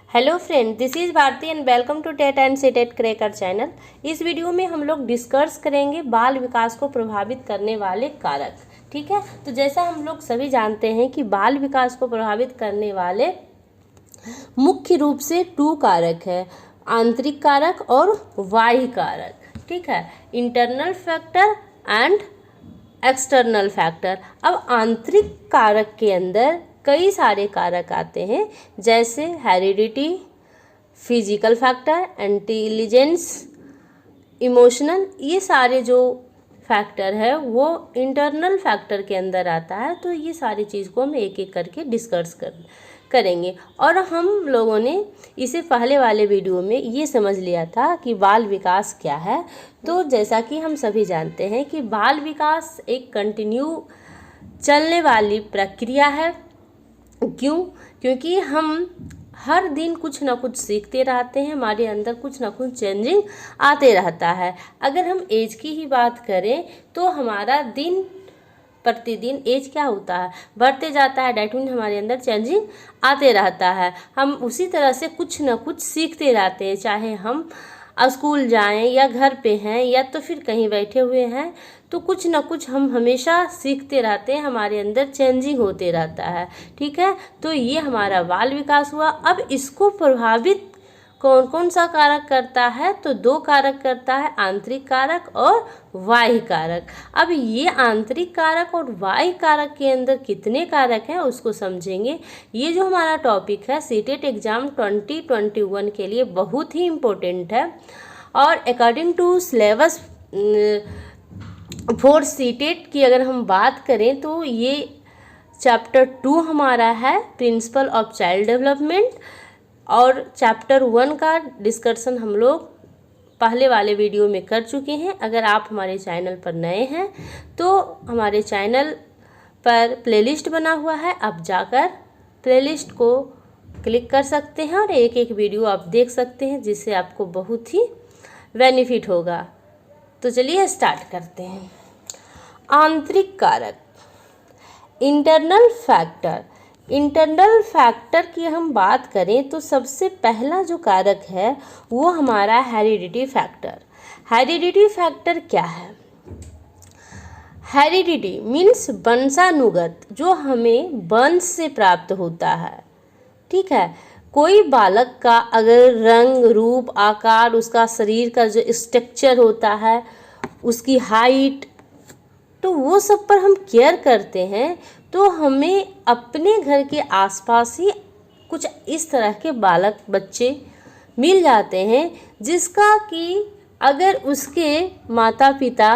Hello friend, this is Bharti and welcome to TET and CTET cracker channel. इस video में हम लोग discuss करेंगे बाल विकास को प्रभावित करने वाले कारक। ठीक है, तो जैसा हम लोग सभी जानते हैं कि बाल विकास को प्रभावित करने वाले मुख्य रूप से 2 कारक है, आंतरिक कारक और बाह्य कारक। ठीक है, internal factor and external factor. अब आंतरिक कारक के अंदर कई सारे कारक आते हैं, जैसे heredity, physical factor, intelligence, emotional. ये सारे जो फैक्टर है वो इंटरनल फैक्टर के अंदर आता है। तो ये सारी चीज़ को हम एक एक करके डिस्कस करेंगे। और हम लोगों ने इसे पहले वाले वीडियो में ये समझ लिया था कि बाल विकास क्या है। तो जैसा कि हम सभी जानते हैं कि बाल विकास एक कंटिन्यू चलने वाली प्रक्रिया है। क्यों? क्योंकि हम हर दिन कुछ ना कुछ सीखते रहते हैं, हमारे अंदर कुछ ना कुछ चेंजिंग आते रहता है। अगर हम एज की ही बात करें तो हमारा दिन प्रतिदिन एज क्या होता है, बढ़ते जाता है। डेट मीन हमारे अंदर चेंजिंग आते रहता है। हम उसी तरह से कुछ ना कुछ सीखते रहते हैं, चाहे हम स्कूल जाएं या घर पे हैं या तो फिर कहीं बैठे हुए हैं, तो कुछ ना कुछ हम हमेशा सीखते रहते हैं, हमारे अंदर चेंजिंग होते रहता है। ठीक है, तो ये हमारा बाल विकास हुआ। अब इसको प्रभावित कौन कौन सा कारक करता है? तो 2 कारक करता है, आंतरिक कारक और बाह्य कारक। अब ये आंतरिक कारक और बाह्य कारक के अंदर कितने कारक हैं उसको समझेंगे। ये जो हमारा टॉपिक है सीटेट एग्ज़ाम 2021 के लिए बहुत ही इम्पोर्टेंट है। और according to syllabus for CTET की अगर हम बात करें तो ये चैप्टर 2 हमारा है, प्रिंसिपल ऑफ चाइल्ड डेवलपमेंट। और चैप्टर 1 का डिस्कशन हम लोग पहले वाले वीडियो में कर चुके हैं। अगर आप हमारे चैनल पर नए हैं तो हमारे चैनल पर प्लेलिस्ट बना हुआ है, आप जाकर प्लेलिस्ट को क्लिक कर सकते हैं और एक एक वीडियो आप देख सकते हैं, जिससे आपको बहुत ही बेनिफिट होगा। तो चलिए स्टार्ट करते हैं। आंतरिक कारक, इंटरनल फैक्टर। इंटरनल फैक्टर की हम बात करें तो सबसे पहला जो कारक है वो हमारा हेरिडिटी फैक्टर। हेरिडिटी फैक्टर क्या है? हेरिडिटी मीन्स वंशानुगत, जो हमें वंश से प्राप्त होता है। ठीक है, कोई बालक का अगर रंग, रूप, आकार, उसका शरीर का जो स्ट्रक्चर होता है, उसकी हाइट, तो वो सब पर हम केयर करते हैं, तो हमें अपने घर के आसपास ही कुछ इस तरह के बालक बच्चे मिल जाते हैं, जिसका कि अगर उसके माता पिता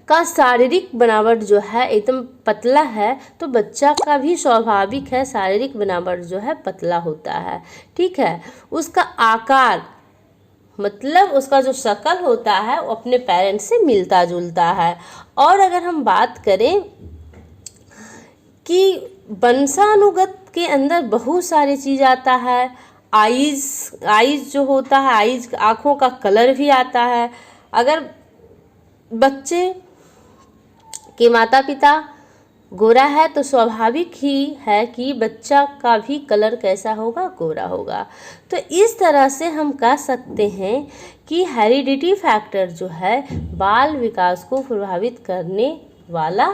का शारीरिक बनावट जो है एकदम पतला है, तो बच्चा का भी स्वाभाविक है शारीरिक बनावट जो है पतला होता है। ठीक है, उसका आकार मतलब उसका जो शक्ल होता है वो अपने पेरेंट्स से मिलता जुलता है। और अगर हम बात करें कि वंशानुगत के अंदर बहुत सारी चीज़ आता है। आइज़ जो होता है, आइज़ आँखों का कलर भी आता है। अगर बच्चे के माता पिता गोरा है तो स्वाभाविक ही है कि बच्चा का भी कलर कैसा होगा, गोरा होगा। तो इस तरह से हम कह सकते हैं कि हेरिडिटी फैक्टर जो है बाल विकास को प्रभावित करने वाला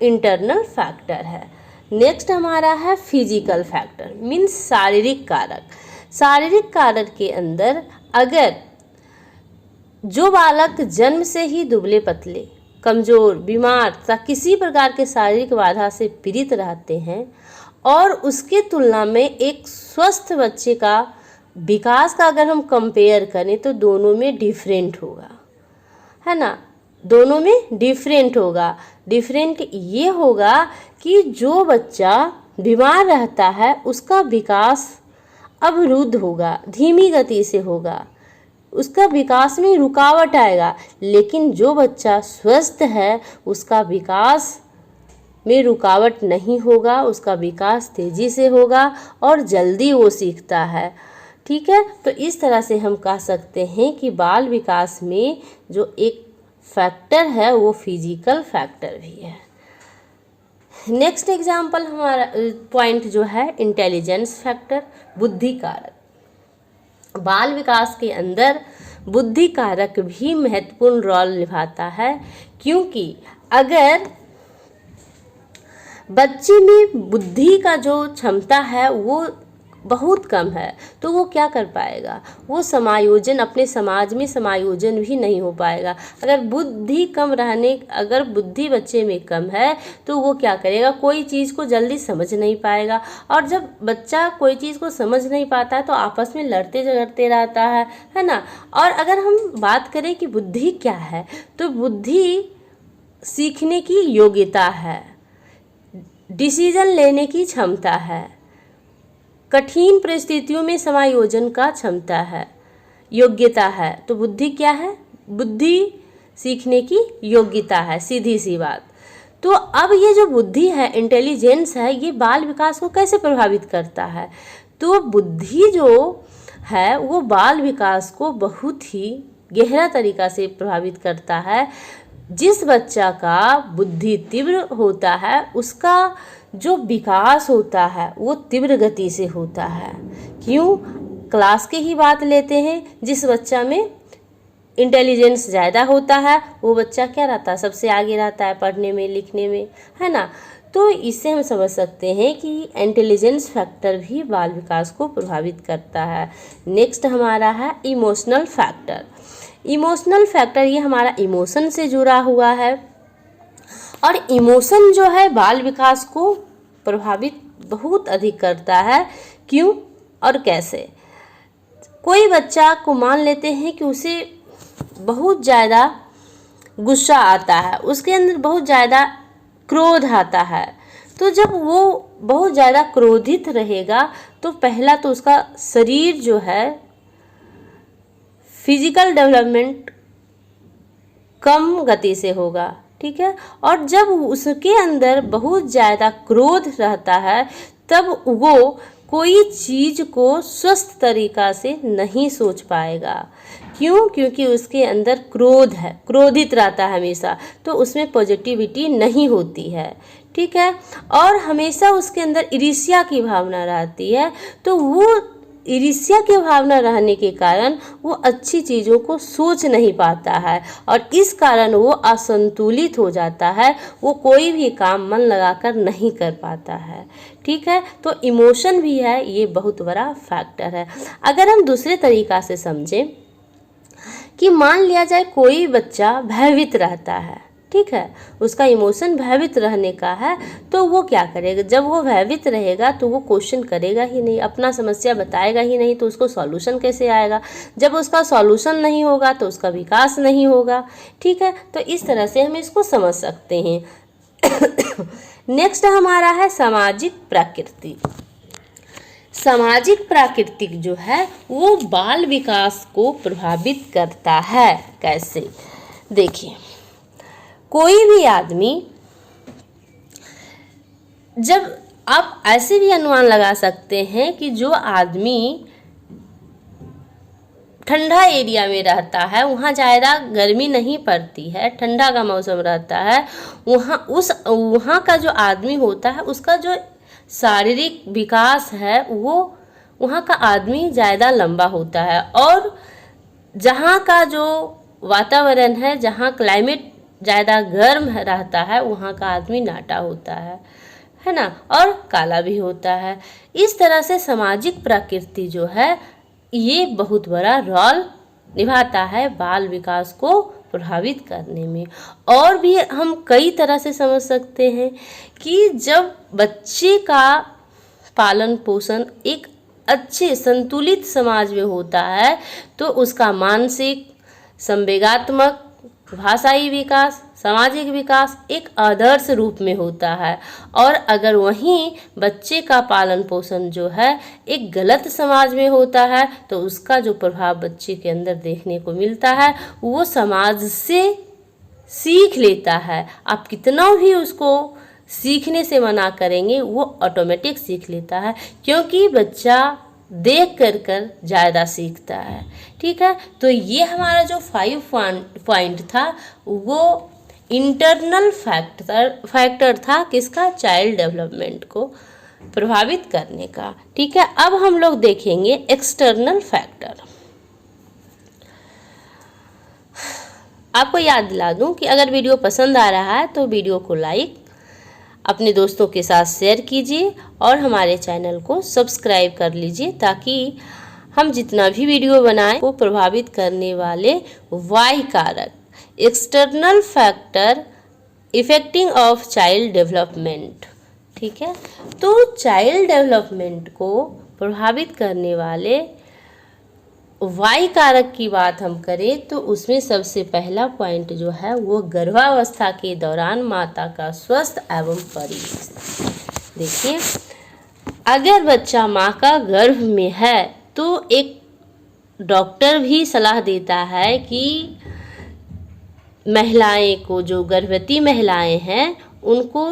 इंटरनल फैक्टर है। नेक्स्ट हमारा है फिजिकल फैक्टर मीन्स शारीरिक कारक। शारीरिक कारक के अंदर अगर जो बालक जन्म से ही दुबले पतले, कमज़ोर, बीमार तथा किसी प्रकार के शारीरिक बाधा से पीड़ित रहते हैं, और उसके तुलना में एक स्वस्थ बच्चे का विकास का अगर हम कंपेयर करें तो दोनों में डिफरेंट होगा, है ना। दोनों में डिफरेंट होगा। डिफरेंट ये होगा कि जो बच्चा बीमार रहता है उसका विकास अवरुद्ध होगा, धीमी गति से होगा, उसका विकास में रुकावट आएगा। लेकिन जो बच्चा स्वस्थ है उसका विकास में रुकावट नहीं होगा, उसका विकास तेज़ी से होगा और जल्दी वो सीखता है। ठीक है, तो इस तरह से हम कह सकते हैं कि बाल विकास में जो एक फैक्टर है वो फिजिकल फैक्टर भी है। नेक्स्ट एग्जाम्पल हमारा पॉइंट जो है इंटेलिजेंस फैक्टर, बुद्धि कारक। बाल विकास के अंदर बुद्धि कारक भी महत्वपूर्ण रोल निभाता है, क्योंकि अगर बच्चे में बुद्धि का जो क्षमता है वो बहुत कम है तो वो क्या कर पाएगा, वो समायोजन, अपने समाज में समायोजन भी नहीं हो पाएगा। अगर बुद्धि बच्चे में कम है तो वो क्या करेगा, कोई चीज़ को जल्दी समझ नहीं पाएगा। और जब बच्चा कोई चीज़ को समझ नहीं पाता है तो आपस में लड़ते झगड़ते रहता है ना। और अगर हम बात करें कि बुद्धि क्या है, तो बुद्धि सीखने की योग्यता है, डिसीजन लेने की क्षमता है, कठिन परिस्थितियों में समायोजन का क्षमता है, योग्यता है। तो बुद्धि क्या है, बुद्धि सीखने की योग्यता है, सीधी सी बात। तो अब ये जो बुद्धि है, इंटेलिजेंस है, ये बाल विकास को कैसे प्रभावित करता है। तो बुद्धि जो है वो बाल विकास को बहुत ही गहरा तरीका से प्रभावित करता है। जिस बच्चा का बुद्धि तीव्र होता है उसका जो विकास होता है वो तीव्र गति से होता है। क्यों, क्लास की ही बात लेते हैं, जिस बच्चा में इंटेलिजेंस ज़्यादा होता है वो बच्चा क्या रहता है, सबसे आगे रहता है पढ़ने में लिखने में, है ना। तो इससे हम समझ सकते हैं कि इंटेलिजेंस फैक्टर भी बाल विकास को प्रभावित करता है। नेक्स्ट हमारा है इमोशनल फैक्टर। इमोशनल फैक्टर ये हमारा इमोशन से जुड़ा हुआ है, और इमोशन जो है बाल विकास को प्रभावित बहुत अधिक करता है। क्यों और कैसे। कोई बच्चा को मान लेते हैं कि उसे बहुत ज़्यादा गुस्सा आता है, उसके अंदर बहुत ज़्यादा क्रोध आता है। तो जब वो बहुत ज़्यादा क्रोधित रहेगा तो पहला तो उसका शरीर जो है फिजिकल डेवलपमेंट कम गति से होगा, ठीक है। और जब उसके अंदर बहुत ज़्यादा क्रोध रहता है तब वो कोई चीज़ को स्वस्थ तरीक़ा से नहीं सोच पाएगा। क्यों, क्योंकि उसके अंदर क्रोध है, क्रोधित रहता है हमेशा, तो उसमें पॉजिटिविटी नहीं होती है, ठीक है। और हमेशा उसके अंदर ईर्ष्या की भावना रहती है, तो वो ईर्ष्या की भावना रहने के कारण वो अच्छी चीज़ों को सोच नहीं पाता है, और इस कारण वो असंतुलित हो जाता है, वो कोई भी काम मन लगाकर नहीं कर पाता है, ठीक है। तो इमोशन भी है, ये बहुत बड़ा फैक्टर है। अगर हम दूसरे तरीक़ा से समझें कि मान लिया जाए कोई बच्चा भयभीत रहता है, ठीक है, उसका इमोशन भयभीत रहने का है, तो वो क्या करेगा, जब वो भयभीत रहेगा तो वो क्वेश्चन करेगा ही नहीं, अपना समस्या बताएगा ही नहीं, तो उसको सॉल्यूशन कैसे आएगा। जब उसका सॉल्यूशन नहीं होगा तो उसका विकास नहीं होगा, ठीक है। तो इस तरह से हम इसको समझ सकते हैं। नेक्स्ट हमारा है सामाजिक प्रकृति। सामाजिक प्राकृतिक जो है वो बाल विकास को प्रभावित करता है। कैसे, देखिए, कोई भी आदमी, जब आप ऐसे भी अनुमान लगा सकते हैं कि जो आदमी ठंडा एरिया में रहता है, वहाँ ज़्यादा गर्मी नहीं पड़ती है, ठंडा का मौसम रहता है, वहाँ का जो आदमी होता है उसका जो शारीरिक विकास है वो वहाँ का आदमी ज़्यादा लंबा होता है। और जहाँ का जो वातावरण है, जहाँ क्लाइमेट ज़्यादा गर्म रहता है, वहाँ का आदमी नाटा होता है ना, और काला भी होता है। इस तरह से सामाजिक प्रकृति जो है ये बहुत बड़ा रोल निभाता है बाल विकास को प्रभावित करने में। और भी हम कई तरह से समझ सकते हैं कि जब बच्चे का पालन पोषण एक अच्छे संतुलित समाज में होता है तो उसका मानसिक, संवेगात्मक, भाषाई विकास, सामाजिक विकास एक आदर्श रूप में होता है। और अगर वहीं बच्चे का पालन पोषण जो है एक गलत समाज में होता है तो उसका जो प्रभाव बच्चे के अंदर देखने को मिलता है वो समाज से सीख लेता है। आप कितना भी उसको सीखने से मना करेंगे वो ऑटोमेटिक सीख लेता है, क्योंकि बच्चा देख कर ज़्यादा सीखता है, ठीक है। तो ये हमारा जो 5 पॉइंट था वो इंटरनल फैक्टर था किसका, चाइल्ड डेवलपमेंट को प्रभावित करने का। ठीक है, अब हम लोग देखेंगे एक्सटर्नल फैक्टर। आपको याद दिला दूं कि अगर वीडियो पसंद आ रहा है तो वीडियो को लाइक, अपने दोस्तों के साथ शेयर कीजिए और हमारे चैनल को सब्सक्राइब कर लीजिए, ताकि हम जितना भी वीडियो बनाएं को प्रभावित करने वाले वाई कारक, external factor affecting of child development. ठीक है, तो चाइल्ड डेवलपमेंट को प्रभावित करने वाले वाई कारक की बात हम करें तो उसमें सबसे पहला पॉइंट जो है वो गर्भावस्था के दौरान माता का स्वस्थ एवं परिवेश। देखिए, अगर बच्चा माँ का गर्भ में है तो एक डॉक्टर भी सलाह देता है कि महिलाएं को, जो गर्भवती महिलाएं हैं, उनको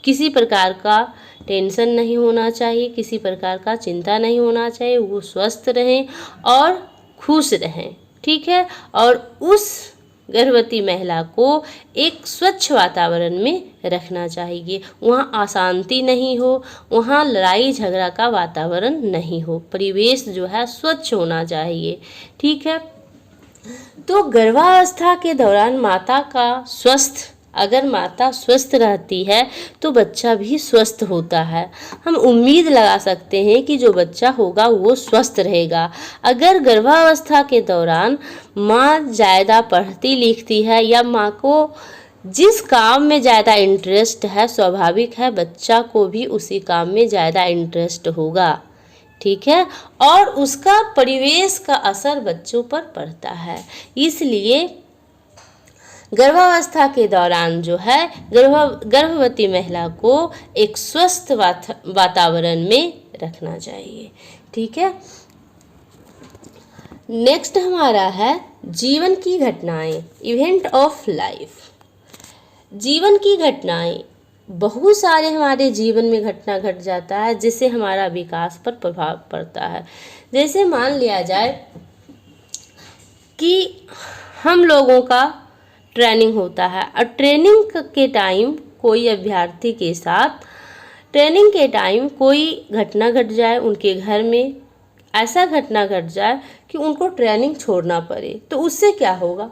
किसी प्रकार का टेंशन नहीं होना चाहिए, किसी प्रकार का चिंता नहीं होना चाहिए, वो स्वस्थ रहें और खुश रहें। ठीक है, और उस गर्भवती महिला को एक स्वच्छ वातावरण में रखना चाहिए, वहाँ अशांति नहीं हो, वहाँ लड़ाई झगड़ा का वातावरण नहीं हो, परिवेश जो है स्वच्छ होना चाहिए। ठीक है, तो गर्भावस्था के दौरान माता का स्वस्थ, अगर माता स्वस्थ रहती है तो बच्चा भी स्वस्थ होता है। हम उम्मीद लगा सकते हैं कि जो बच्चा होगा वो स्वस्थ रहेगा। अगर गर्भावस्था के दौरान माँ ज़्यादा पढ़ती लिखती है या माँ को जिस काम में ज़्यादा इंटरेस्ट है, स्वाभाविक है बच्चा को भी उसी काम में ज़्यादा इंटरेस्ट होगा। ठीक है, और उसका परिवेश का असर बच्चों पर पड़ता है। इसलिए गर्भावस्था के दौरान जो है गर्भवती महिला को एक स्वस्थ वातावरण में रखना चाहिए। ठीक है, नेक्स्ट हमारा है जीवन की घटनाएं, इवेंट ऑफ लाइफ। जीवन की घटनाएं, बहुत सारे हमारे जीवन में घटना घट जाता है जिससे हमारा विकास पर प्रभाव पड़ता है। जैसे मान लिया जाए कि हम लोगों का ट्रेनिंग होता है और ट्रेनिंग के टाइम कोई अभ्यर्थी के साथ ट्रेनिंग के टाइम कोई घटना घट जाए, उनके घर में ऐसा घटना घट जाए कि उनको ट्रेनिंग छोड़ना पड़े, तो उससे क्या होगा,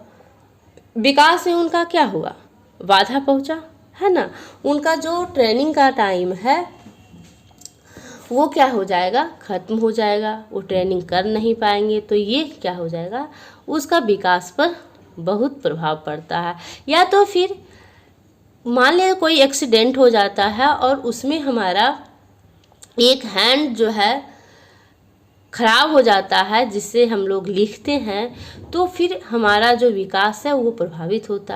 विकास में उनका क्या हुआ, बाधा पहुंचा, है ना। उनका जो ट्रेनिंग का टाइम है वो क्या हो जाएगा, ख़त्म हो जाएगा, वो ट्रेनिंग कर नहीं पाएंगे, तो ये क्या हो जाएगा, उसका विकास पर बहुत प्रभाव पड़ता है। या तो फिर मान लिया कोई एक्सीडेंट हो जाता है और उसमें हमारा एक हैंड जो है खराब हो जाता है, जिससे हम लोग लिखते हैं, तो फिर हमारा जो विकास है वो प्रभावित होता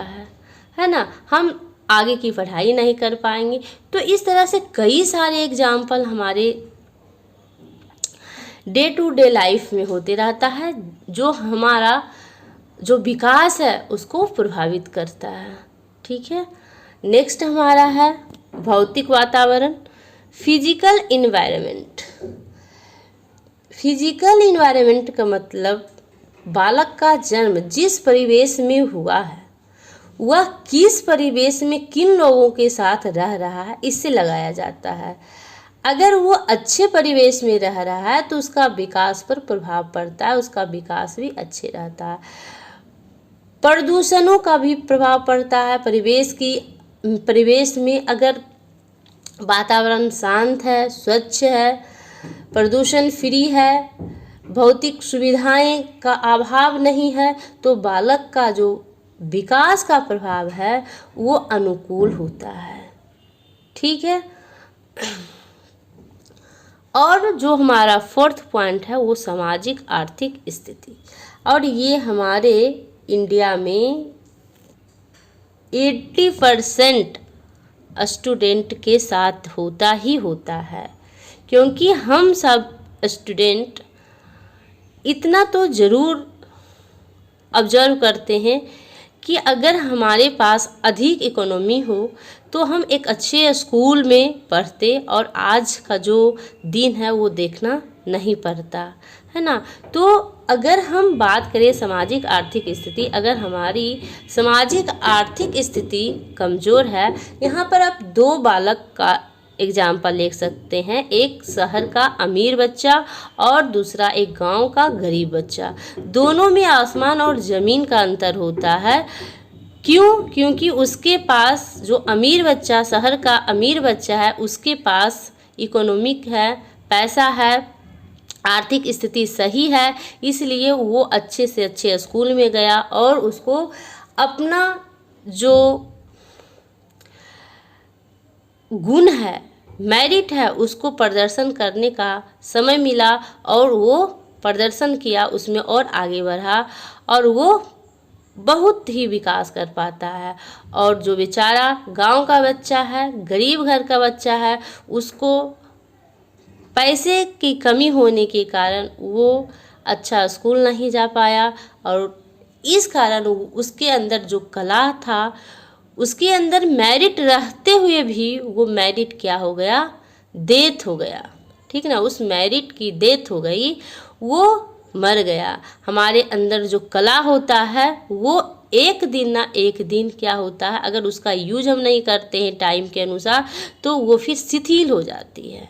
है ना, हम आगे की पढ़ाई नहीं कर पाएंगे। तो इस तरह से कई सारे एग्जाम्पल हमारे डे टू डे लाइफ में होते रहता है, जो हमारा जो विकास है उसको प्रभावित करता है। ठीक है, नेक्स्ट हमारा है भौतिक वातावरण, फिजिकल इन्वायरमेंट। फिजिकल इन्वायरमेंट का मतलब बालक का जन्म जिस परिवेश में हुआ है, वह किस परिवेश में किन लोगों के साथ रह रहा है, इससे लगाया जाता है। अगर वो अच्छे परिवेश में रह रहा है तो उसका विकास पर प्रभाव पड़ता है, उसका विकास भी अच्छे रहता है। प्रदूषणों का भी प्रभाव पड़ता है, परिवेश में अगर वातावरण शांत है, स्वच्छ है, प्रदूषण फ्री है, भौतिक सुविधाएं का अभाव नहीं है, तो बालक का जो विकास का प्रभाव है वो अनुकूल होता है। ठीक है, और जो हमारा फोर्थ पॉइंट है वो सामाजिक आर्थिक स्थिति, और ये हमारे इंडिया में 80% स्टूडेंट के साथ होता ही होता है, क्योंकि हम सब स्टूडेंट इतना तो ज़रूर ऑब्जर्व करते हैं कि अगर हमारे पास अधिक इकोनॉमी हो तो हम एक अच्छे स्कूल में पढ़ते और आज का जो दिन है वो देखना नहीं पढ़ता, है ना। तो अगर हम बात करें सामाजिक आर्थिक स्थिति, अगर हमारी सामाजिक आर्थिक स्थिति कमज़ोर है, यहाँ पर आप दो बालक का एग्जाम्पल ले सकते हैं, एक शहर का अमीर बच्चा और दूसरा एक गांव का गरीब बच्चा। दोनों में आसमान और ज़मीन का अंतर होता है। क्यों? क्योंकि उसके पास जो अमीर बच्चा, शहर का अमीर बच्चा है, उसके पास इकोनॉमिक है, पैसा है, आर्थिक स्थिति सही है, इसलिए वो अच्छे से अच्छे स्कूल में गया और उसको अपना जो गुण है, मेरिट है, उसको प्रदर्शन करने का समय मिला और वो प्रदर्शन किया, उसमें और आगे बढ़ा और वो बहुत ही विकास कर पाता है। और जो बेचारा गांव का बच्चा है, गरीब घर का बच्चा है, उसको पैसे की कमी होने के कारण वो अच्छा स्कूल नहीं जा पाया और इस कारण उसके अंदर जो कला था, उसके अंदर मेरिट रहते हुए भी वो मेरिट क्या हो गया, डेथ हो गया, ठीक ना। उस मेरिट की डेथ हो गई, वो मर गया। हमारे अंदर जो कला होता है वो एक दिन ना एक दिन क्या होता है, अगर उसका यूज हम नहीं करते हैं टाइम के अनुसार, तो वो फिर शिथिल हो जाती है,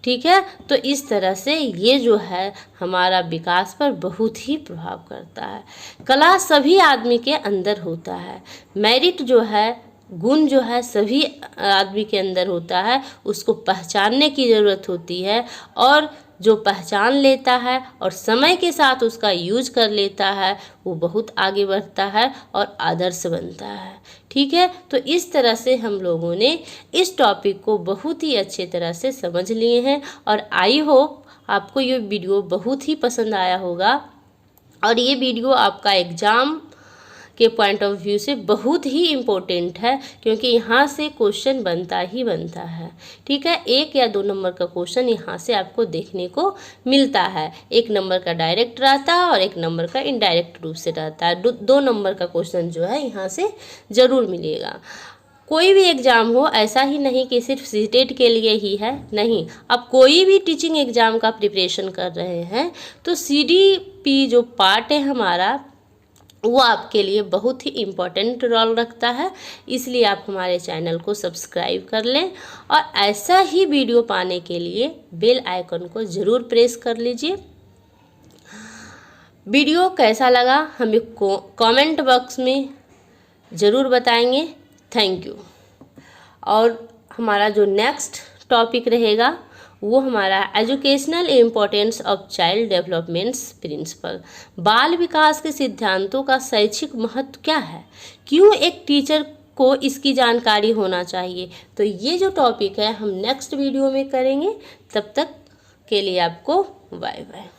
ठीक है। तो इस तरह से ये जो है हमारा विकास पर बहुत ही प्रभाव करता है। कला सभी आदमी के अंदर होता है, मेरिट जो है, गुण जो है सभी आदमी के अंदर होता है, उसको पहचानने की ज़रूरत होती है। और जो पहचान लेता है और समय के साथ उसका यूज कर लेता है, वो बहुत आगे बढ़ता है और आदर्श बनता है, ठीक है। तो इस तरह से हम लोगों ने इस टॉपिक को बहुत ही अच्छे तरह से समझ लिए हैं और आई होप आपको ये वीडियो बहुत ही पसंद आया होगा और ये वीडियो आपका एग्ज़ाम के पॉइंट ऑफ व्यू से बहुत ही इम्पोर्टेंट है, क्योंकि यहाँ से क्वेश्चन बनता ही बनता है, ठीक है। 1 या 2 नंबर का क्वेश्चन यहाँ से आपको देखने को मिलता है। 1 नंबर का डायरेक्ट रहता है और 1 नंबर का इनडायरेक्ट रूप से रहता है। 2 नंबर का क्वेश्चन जो है यहाँ से ज़रूर मिलेगा। कोई भी एग्ज़ाम हो, ऐसा ही नहीं कि सिर्फ सीटेट के लिए ही है, नहीं। अब कोई भी टीचिंग एग्ज़ाम का प्रिपरेशन कर रहे हैं तो CDP जो पार्ट है हमारा, वो आपके लिए बहुत ही इम्पोर्टेंट रोल रखता है। इसलिए आप हमारे चैनल को सब्सक्राइब कर लें और ऐसा ही वीडियो पाने के लिए बेल आइकन को ज़रूर प्रेस कर लीजिए। वीडियो कैसा लगा हमें कमेंट बॉक्स में ज़रूर बताएंगे। Thank you. और हमारा जो नेक्स्ट टॉपिक रहेगा वो हमारा educational importance of child developments principle, बाल विकास के सिद्धांतों का शैक्षिक महत्व क्या है, क्यों एक टीचर को इसकी जानकारी होना चाहिए। तो ये जो टॉपिक है हम नेक्स्ट वीडियो में करेंगे। तब तक के लिए आपको बाय बाय।